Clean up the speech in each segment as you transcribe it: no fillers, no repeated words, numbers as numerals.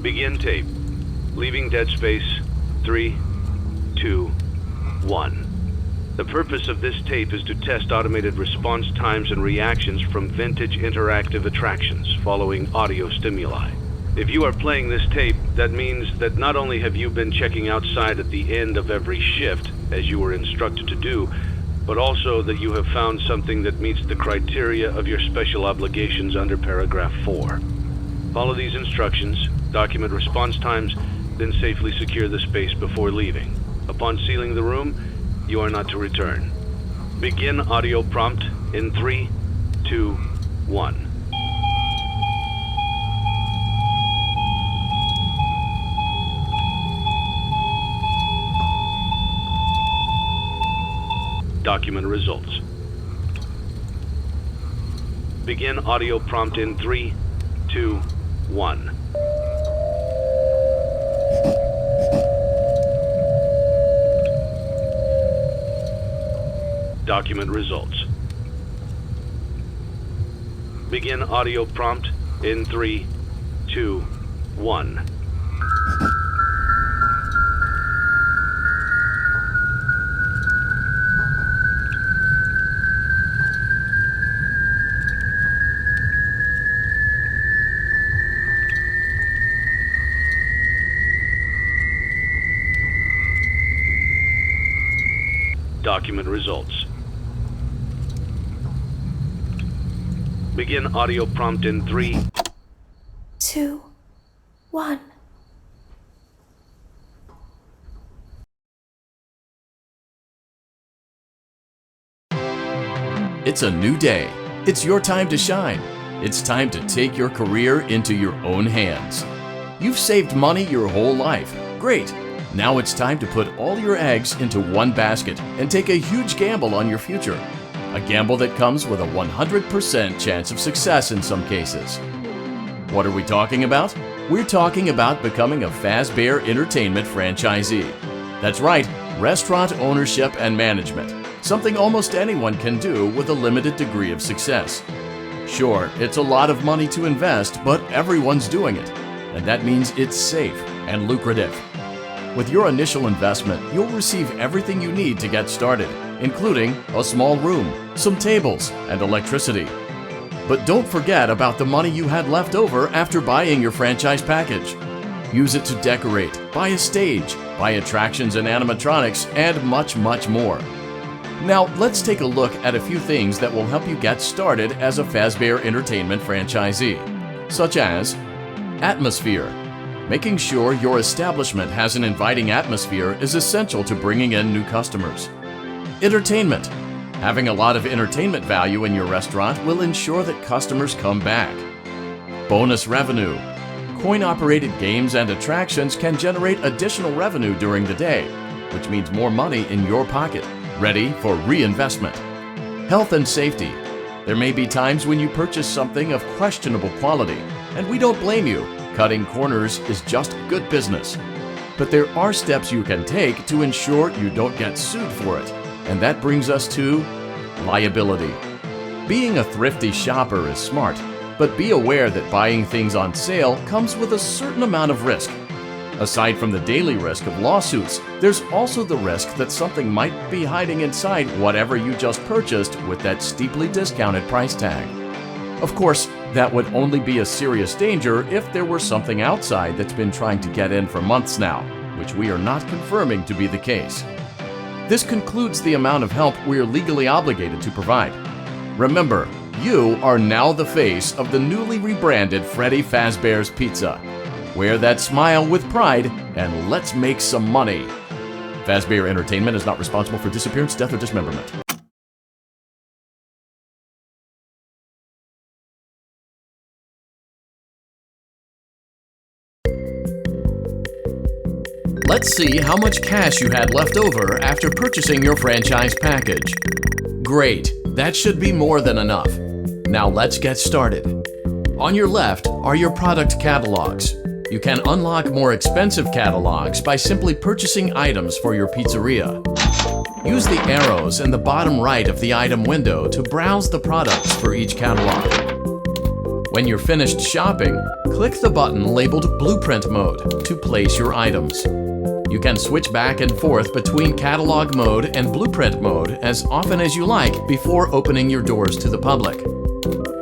Begin tape. Leaving dead space. 3, 2, 1. The purpose of this tape is to test automated response times and reactions from vintage interactive attractions following audio stimuli. If you are playing this tape, that means that not only have you been checking outside at the end of every shift, as you were instructed to do, but also that you have found something that meets the criteria of your special obligations under paragraph 4. Follow these instructions, document response times, then safely secure the space before leaving. Upon sealing the room, you are not to return. Begin audio prompt in 3, 2, 1. Document results. Begin audio prompt in 3, 2, 1. Document results. Begin audio prompt in 3, 2, 1. Document results. Begin audio prompt in 3, 2, 1. It's a new day. It's your time to shine. It's time to take your career into your own hands. You've saved money your whole life. Great. Now it's time to put all your eggs into one basket and take a huge gamble on your future. A gamble that comes with a 100% chance of success in some cases. What are we talking about? We're talking about becoming a Fazbear Entertainment franchisee. That's right, restaurant ownership and management. Something almost anyone can do with a limited degree of success. Sure, it's a lot of money to invest, but everyone's doing it. And that means it's safe and lucrative. With your initial investment, you'll receive everything you need to get started, including a small room, some tables, and electricity. But don't forget about the money you had left over after buying your franchise package. Use it to decorate, buy a stage, buy attractions and animatronics, and much, much more. Now, let's take a look at a few things that will help you get started as a Fazbear Entertainment franchisee, such as atmosphere. Making sure your establishment has an inviting atmosphere is essential to bringing in new customers. Entertainment. Having a lot of entertainment value in your restaurant will ensure that customers come back. Bonus revenue. Coin-operated games and attractions can generate additional revenue during the day, which means more money in your pocket, ready for reinvestment. Health and safety. There may be times when you purchase something of questionable quality, and we don't blame you. Cutting corners is just good business. But there are steps you can take to ensure you don't get sued for it, and that brings us to liability. Being a thrifty shopper is smart, but be aware that buying things on sale comes with a certain amount of risk. Aside from the daily risk of lawsuits, there's also the risk that something might be hiding inside whatever you just purchased with that steeply discounted price tag. Of course, that would only be a serious danger if there were something outside that's been trying to get in for months now, which we are not confirming to be the case. This concludes the amount of help we are legally obligated to provide. Remember, you are now the face of the newly rebranded Freddy Fazbear's Pizza. Wear that smile with pride and let's make some money. Fazbear Entertainment is not responsible for disappearance, death, or dismemberment. Let's see how much cash you had left over after purchasing your franchise package. Great, that should be more than enough. Now let's get started. On your left are your product catalogs. You can unlock more expensive catalogs by simply purchasing items for your pizzeria. Use the arrows in the bottom right of the item window to browse the products for each catalog. When you're finished shopping, click the button labeled Blueprint Mode to place your items. You can switch back and forth between Catalog Mode and Blueprint Mode as often as you like before opening your doors to the public.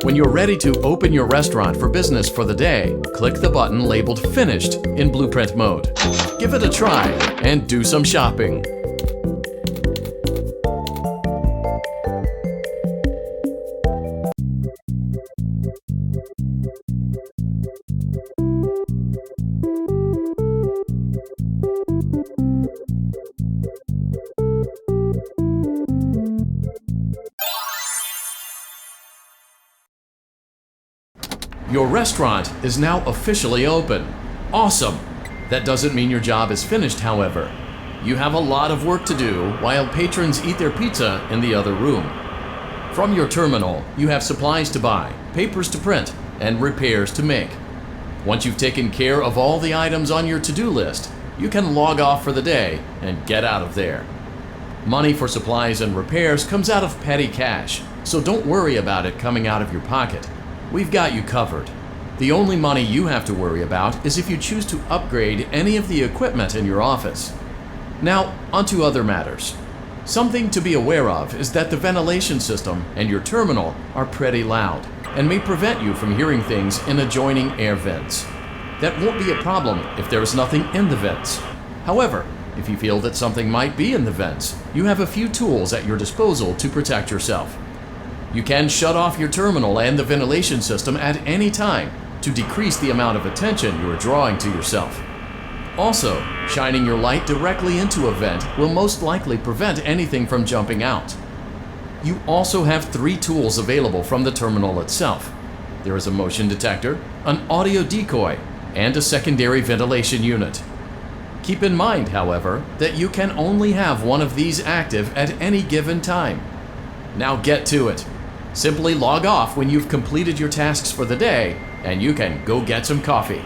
When you're ready to open your restaurant for business for the day, click the button labeled Finished in Blueprint Mode. Give it a try and do some shopping. Your restaurant is now officially open. Awesome! That doesn't mean your job is finished, however. You have a lot of work to do while patrons eat their pizza in the other room. From your terminal, you have supplies to buy, papers to print, and repairs to make. Once you've taken care of all the items on your to-do list, you can log off for the day and get out of there. Money for supplies and repairs comes out of petty cash, so don't worry about it coming out of your pocket. We've got you covered. The only money you have to worry about is if you choose to upgrade any of the equipment in your office. Now, onto other matters. Something to be aware of is that the ventilation system and your terminal are pretty loud and may prevent you from hearing things in adjoining air vents. That won't be a problem if there is nothing in the vents. However, if you feel that something might be in the vents, you have a few tools at your disposal to protect yourself. You can shut off your terminal and the ventilation system at any time to decrease the amount of attention you are drawing to yourself. Also, shining your light directly into a vent will most likely prevent anything from jumping out. You also have 3 tools available from the terminal itself. There is a motion detector, an audio decoy, and a secondary ventilation unit. Keep in mind, however, that you can only have one of these active at any given time. Now get to it. Simply log off when you've completed your tasks for the day, and you can go get some coffee.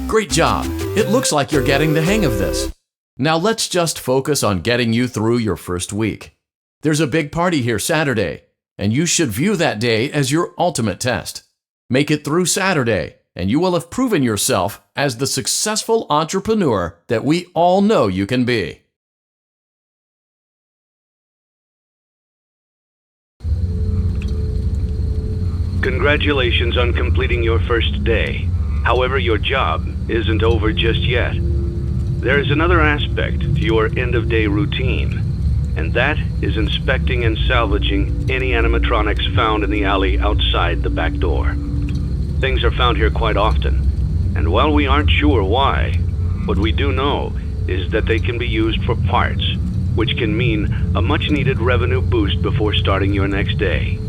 Great job! It looks like you're getting the hang of this. Now let's just focus on getting you through your first week. There's a big party here Saturday, and you should view that day as your ultimate test. Make it through Saturday, and you will have proven yourself as the successful entrepreneur that we all know you can be. Congratulations on completing your first day. However, your job isn't over just yet. There is another aspect to your end-of-day routine, and that is inspecting and salvaging any animatronics found in the alley outside the back door. Things are found here quite often, and while we aren't sure why, what we do know is that they can be used for parts, which can mean a much-needed revenue boost before starting your next day.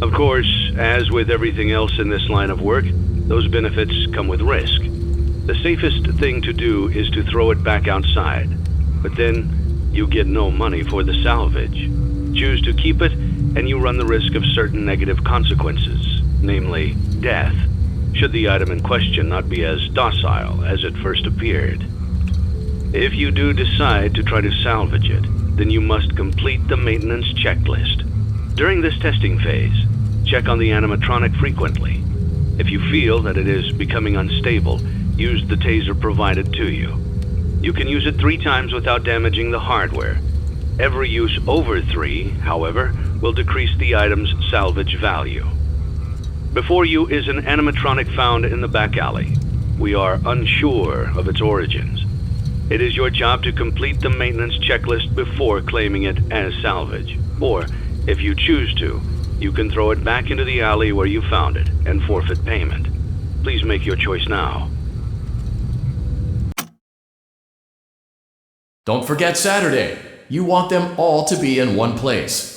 Of course, as with everything else in this line of work, those benefits come with risk. The safest thing to do is to throw it back outside, but then you get no money for the salvage. Choose to keep it, and you run the risk of certain negative consequences, namely death, should the item in question not be as docile as it first appeared. If you do decide to try to salvage it, then you must complete the maintenance checklist. During this testing phase, check on the animatronic frequently. If you feel that it is becoming unstable, use the taser provided to you. You can use it 3 times without damaging the hardware. Every use over 3, however, will decrease the item's salvage value. Before you is an animatronic found in the back alley. We are unsure of its origins. It is your job to complete the maintenance checklist before claiming it as salvage. Or, if you choose to, you can throw it back into the alley where you found it and forfeit payment. Please make your choice now. Don't forget Saturday. You want them all to be in one place.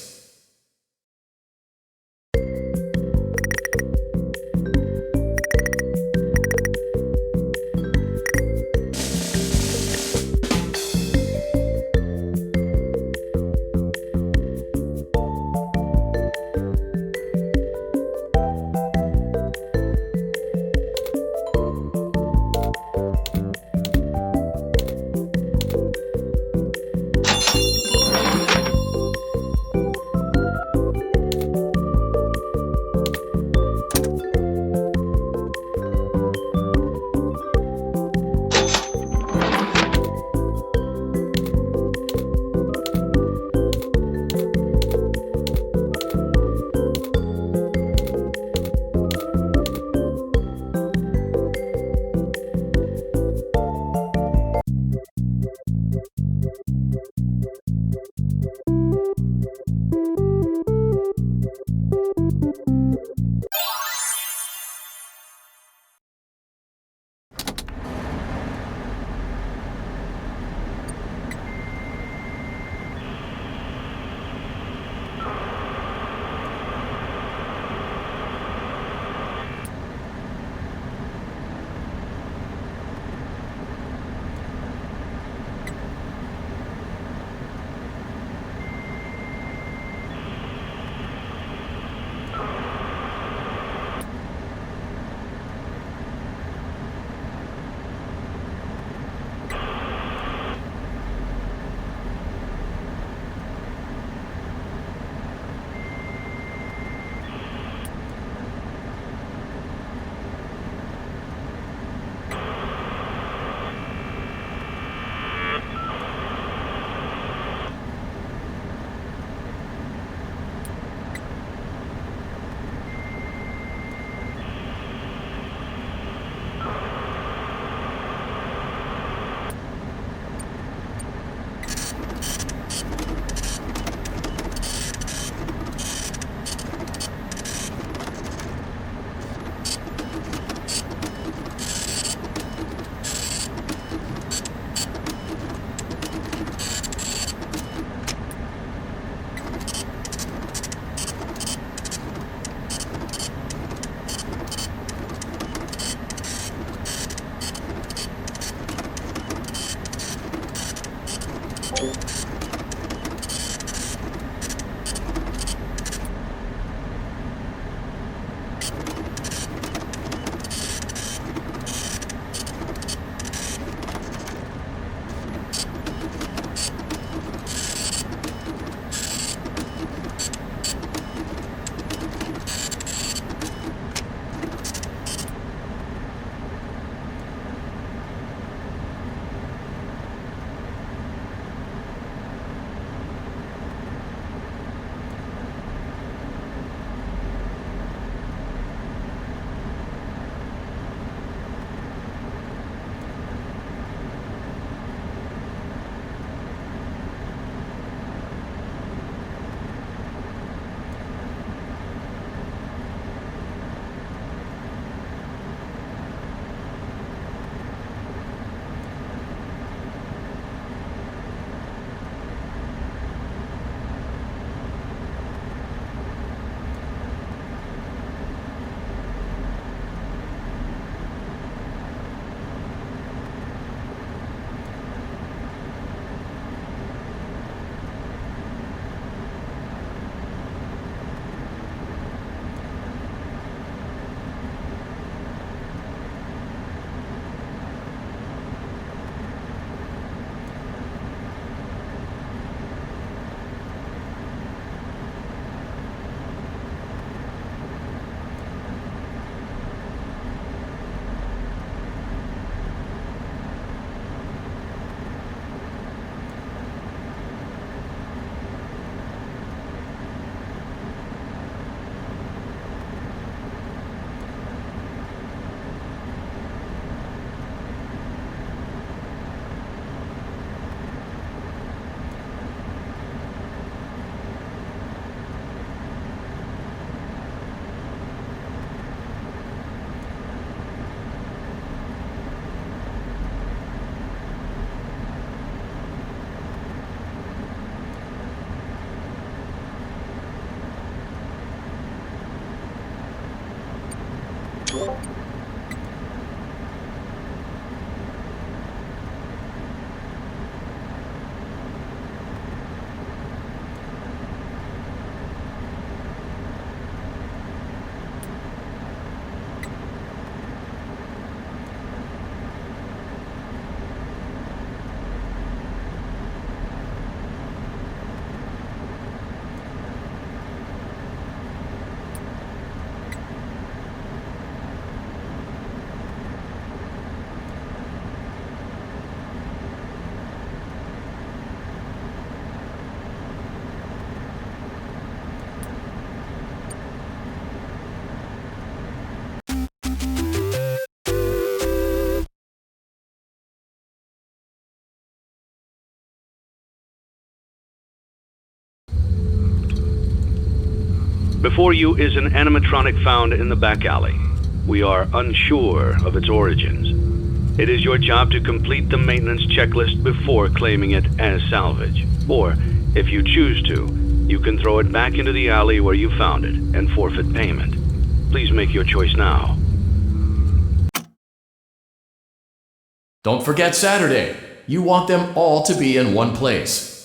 Before you is an animatronic found in the back alley. We are unsure of its origins. It is your job to complete the maintenance checklist before claiming it as salvage. Or, if you choose to, you can throw it back into the alley where you found it and forfeit payment. Please make your choice now. Don't forget Saturday. You want them all to be in one place.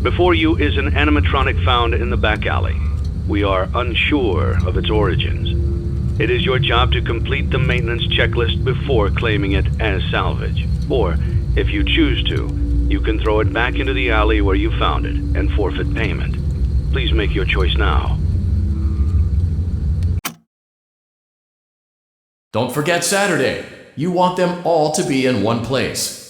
Before you is an animatronic found in the back alley. We are unsure of its origins. It is your job to complete the maintenance checklist before claiming it as salvage. Or, if you choose to, you can throw it back into the alley where you found it and forfeit payment. Please make your choice now. Don't forget Saturday. You want them all to be in one place.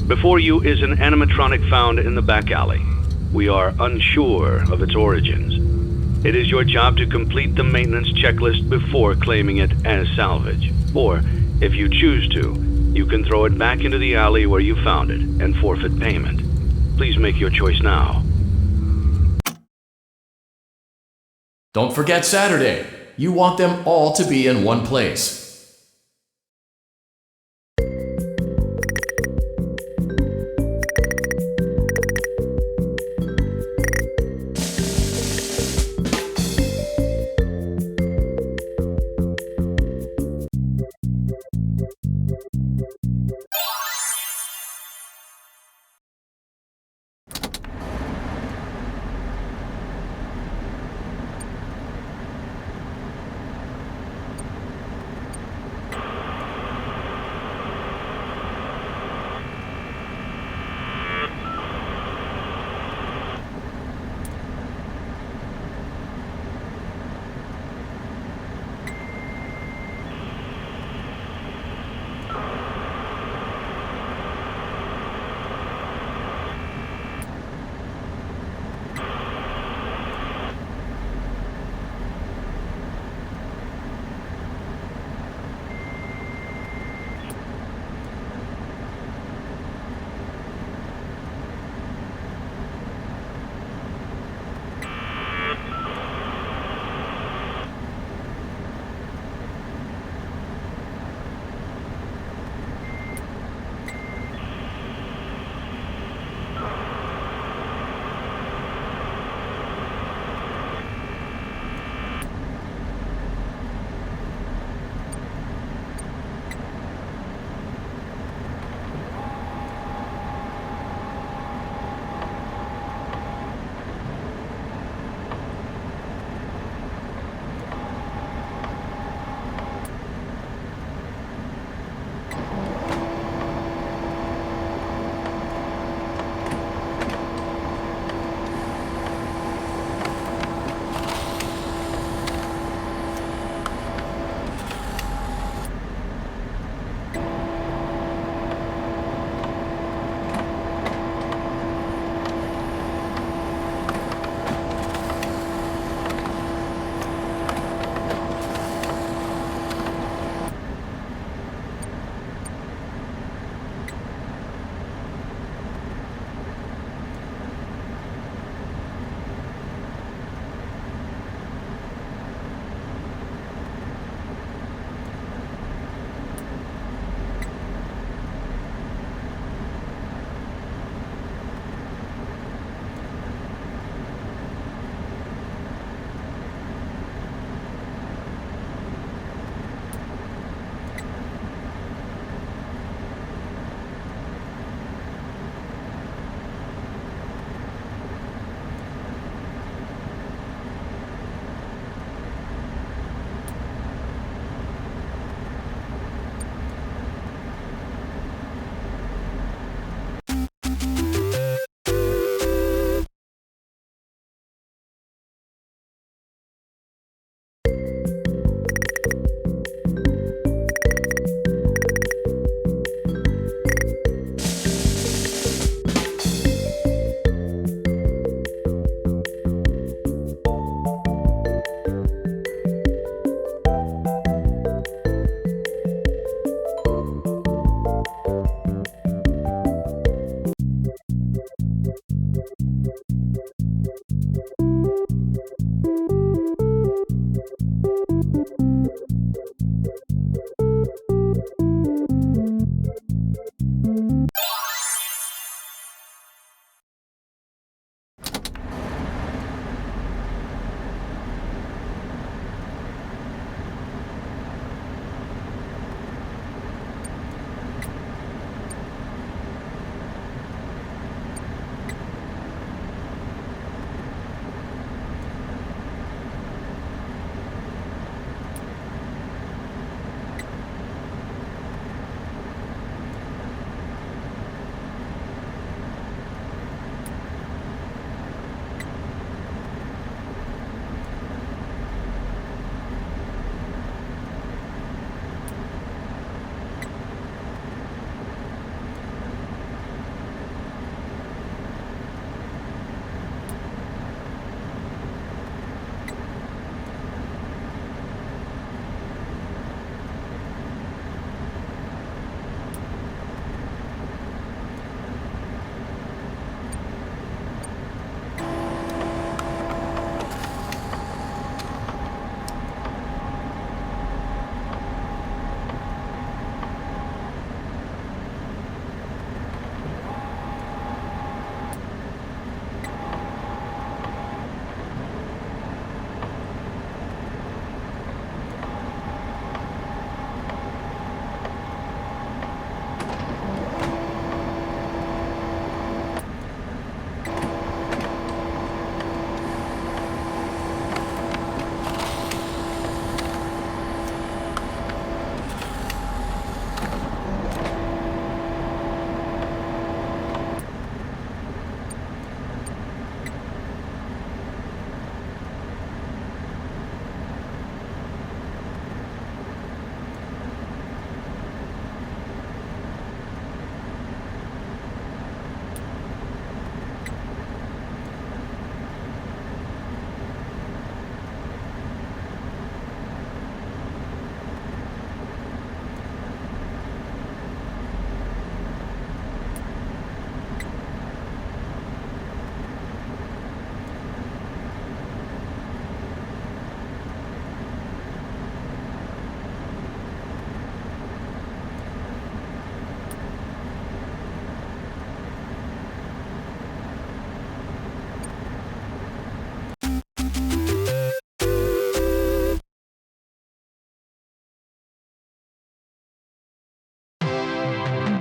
Before you is an animatronic found in the back alley. We are unsure of its origins. It is your job to complete the maintenance checklist before claiming it as salvage. Or, if you choose to, you can throw it back into the alley where you found it and forfeit payment. Please make your choice now. Don't forget Saturday. You want them all to be in one place.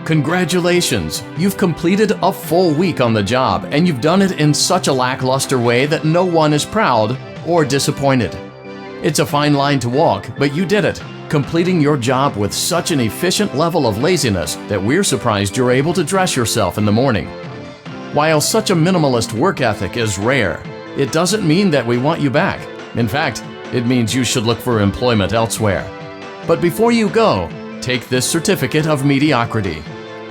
Congratulations! You've completed a full week on the job, and you've done it in such a lackluster way that no one is proud or disappointed. It's a fine line to walk, but you did it, completing your job with such an efficient level of laziness that we're surprised you're able to dress yourself in the morning. While such a minimalist work ethic is rare, it doesn't mean that we want you back. In fact, it means you should look for employment elsewhere. But before you go, take this certificate of mediocrity.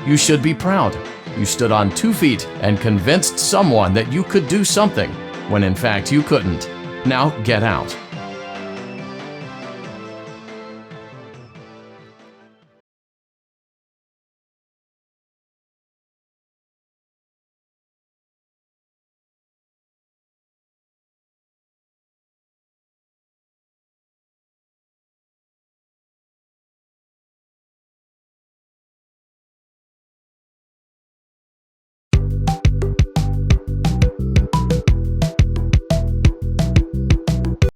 You should be proud. You stood on 2 feet and convinced someone that you could do something when in fact you couldn't. Now get out.